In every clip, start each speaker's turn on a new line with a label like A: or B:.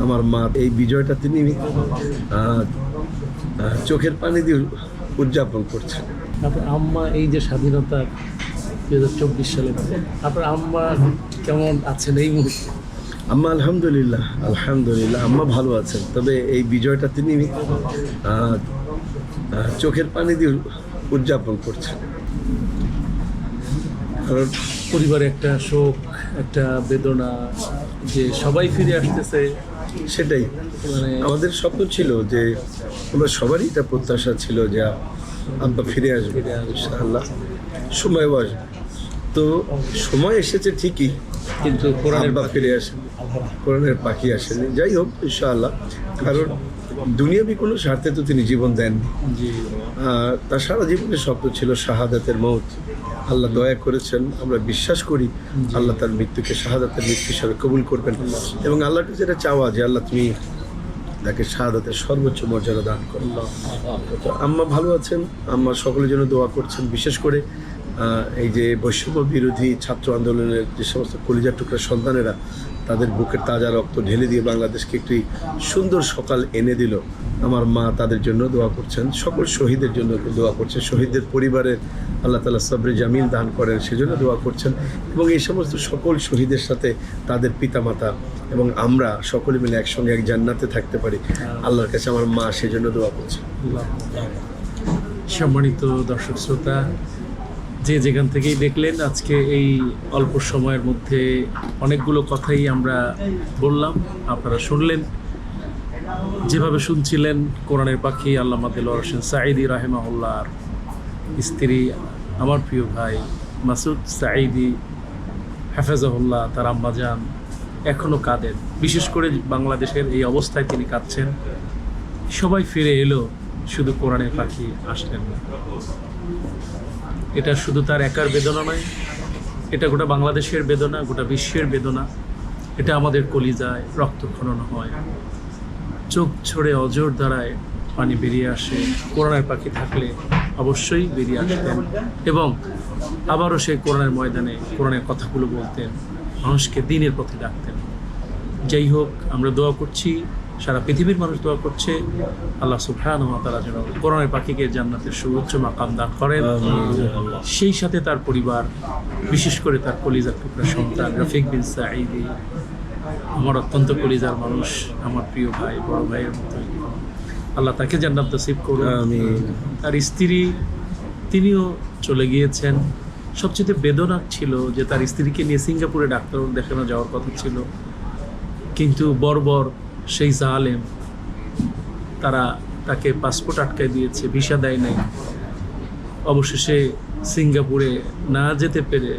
A: আমার মা এই বিজয়টা তিনি চোখের পানি দিয়ে উদযাপন করছেন।
B: আপনার আম্মা এই যে স্বাধীনতা 2024 সালে, আপনার আম্মা কেমন আছেন এই মুহূর্তে?
A: আম্মা আলহামদুলিল্লাহ আম্মা ভালো আছেন, তবে এই বিজয়টা তিনি চোখের পানি দিয়ে উদযাপন করছেন।
B: কারণ পরিবারে একটা শোক, একটা বেদনা যে সবাই ফিরে আসতেছে,
A: সেটাই
B: মানে
A: আমাদের স্বপ্ন ছিল যে আমরা সবারই এটা প্রত্যাশা ছিল যে আব্বা ফিরে আসবে ইনশাআল্লাহ, সময়ও আসবে। তো সময় এসেছে ঠিকই,
B: কিন্তু
A: আব্বা ফিরে আসেন, কোরআনের পাখি আসেনি। যাই হোক ইনশাআল্লাহ, কারণ দুনিয়াবি কোনো স্বার্থে তো তিনি জীবন দেননি।
B: জি,
A: তার সারা জীবনের স্বপ্ন ছিল শাহাদাতের মৌত। আল্লাহ দয়া করেছেন, আমরা বিশ্বাস করি আল্লাহ তার মৃত্যুকে শাহাদাতের মৃত্যু হিসাবে কবুল করবেন, এবং আল্লাহকে যেটা চাওয়া যে আল্লাহ তুমি তাকে শাহাদাতের সর্বোচ্চ মর্যাদা দান করো। তো আম্মা ভালো আছেন, আম্মা সকলের জন্য দোয়া করছেন। বিশেষ করে এই যে বৈষম্য বিরোধী ছাত্র আন্দোলনের যে সমস্ত কলিজার টুকরা সন্তানেরা তাদের বুকের তাজা রক্ত ঢেলে দিয়ে বাংলাদেশকে একটি সুন্দর সকাল এনে দিল, আমার মা তাদের জন্য দোয়া করছেন। সকল শহীদের জন্য দোয়া করছেন, শহীদদের পরিবারের আল্লাহ তাআলা সবরে জামিল দান করেন সেজন্য দোয়া করছেন, এবং এই সমস্ত সকল শহীদের সাথে তাদের পিতামাতা এবং আমরা সকলে মিলে একসঙ্গে এক জান্নাতে থাকতে পারি আল্লাহর কাছে আমার মা সেজন্য দোয়া করছেন।
B: সম্মানিত দর্শক শ্রোতা, যে যেখান থেকেই দেখলেন, আজকে এই অল্প সময়ের মধ্যে অনেকগুলো কথাই আমরা বললাম, আপনারা শুনলেন। যেভাবে শুনছিলেন, কোরআনের পাখি আল্লামা দেলোয়ার হোসেন সাঈদী রাহিমাহুল্লাহর স্ত্রী, আমার প্রিয় ভাই মাসুদ সাঈদী হাফেজাহুল্লাহ, তার আম্মাজান এখনও কাঁদেন। বিশেষ করে বাংলাদেশের এই অবস্থায় তিনি কাঁদছেন। সবাই ফিরে এলো, শুধু কোরআনের পাখি আসলেন না। এটা শুধু তার একার বেদনা নয়, এটা গোটা বাংলাদেশের বেদনা, গোটা বিশ্বের বেদনা। এটা আমাদের কলিজায় রক্তক্ষরণ হয়, চোখ ছড়ে অজর দ্বারায় পানি বেরিয়ে আসে। কোরআনের পাখি থাকলে অবশ্যই বেরিয়ে আসতেন, এবং আবারও সেই কোরআনের ময়দানে কোরআনের কথাগুলো বলতেন, মানুষকে দ্বীনের পথে ডাকতেন। যাই হোক, আমরা দোয়া করছি, সারা পৃথিবীর মানুষ দোয়া করছে, আল্লাহ সুবহানাহু ওয়া তাআলা যেন কোরআনের পাখিকে জান্নাতের সুউচ্চ মাকাম দান করেন। সেই সাথে তার পরিবার, বিশেষ করে তার কলিজার টুকরা সন্তান রফিক বিন সাঈদী, আমার অত্যন্ত কলিজার মানুষ, আমার প্রিয় ভাই, বড় ভাইয়ের মতোই, আল্লাহ তাকে জান্নাত নসিব করুন। তার স্ত্রী, তিনিও চলে গিয়েছেন। সবচেয়ে বেদনা ছিল যে তার স্ত্রীকে নিয়ে সিঙ্গাপুরে ডাক্তার দেখানো যাওয়ার কথা ছিল, কিন্তু বর্বর সেই জালেম তারা তাকে পাসপোর্ট আটকায় দিয়েছে, ভিসা দেয় নাই। অবশেষে সিঙ্গাপুরে না যেতে পেরে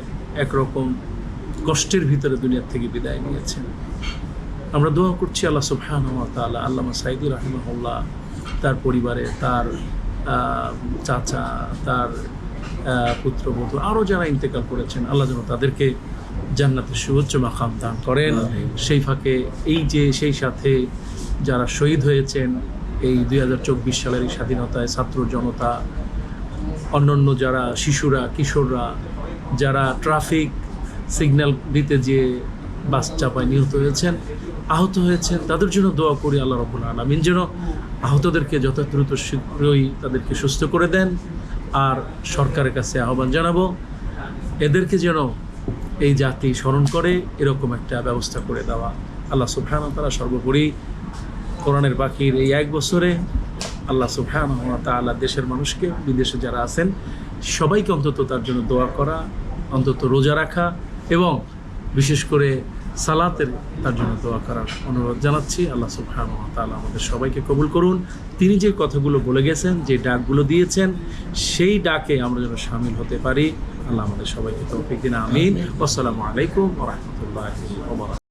B: একরকম কষ্টের ভিতরে দুনিয়ার থেকে বিদায় নিয়েছেন। আমরা দোয়া করছি আল্লাহ সুবহানাহু ওয়া তাআলা আল্লামা সাঈদী রাহিমাহুল্লাহ, তার পরিবারে, তার চাচা, তার পুত্রবধূ, আরও যারা ইন্তেকাল করেছেন, আল্লাহ যেন তাদেরকে জান্নাতের সুউচ্চ মাকাম দান করেন। সেই ফাঁকে এই যে সেই সাথে যারা শহীদ হয়েছেন এই 2024 সালের এই স্বাধীনতায়, ছাত্র জনতা, অন্যান্য যারা শিশুরা, কিশোররা, যারা ট্রাফিক সিগন্যাল দিতে যেয়ে বাস চাপায় নিহত হয়েছেন, আহত হয়েছেন, তাদের জন্য দোয়া করি আল্লাহ রাব্বুল আলামিন যেন আহতদেরকে যত দ্রুত শীঘ্রই তাদেরকে সুস্থ করে দেন। আর সরকারের কাছে আহ্বান জানাবো, এদেরকে যেন এই জাতি স্মরণ করে এরকম একটা ব্যবস্থা করে দেওয়া। আল্লাহ সুবহানাহু ওয়া তাআলা সর্বোপরি কোরআনের পাখির এই এক বছরে আল্লাহ সুবহানাহু ওয়া তাআলা দেশের মানুষকে, বিদেশে যারা আছেন সবাইকে অন্তত তার জন্য দোয়া করা, অন্তত রোজা রাখা, এবং বিশেষ করে সালাতের তার জন্য দোয়া করার অনুরোধ জানাচ্ছি। আল্লাহ সুবহানাহু ওয়া তাআলা আমাদের সবাইকে কবুল করুন। তিনি যে কথাগুলো বলে গেছেন, যে ডাকগুলো দিয়েছেন, সেই ডাকে আমরা যেন শামিল হতে পারি। আল্লাহ আমাদের সবাইকে তৌফিক দিন, আমিন। আসসালামু আলাইকুম ওয়া রাহমাতুল্লাহি ওয়া বারাকাতুহু।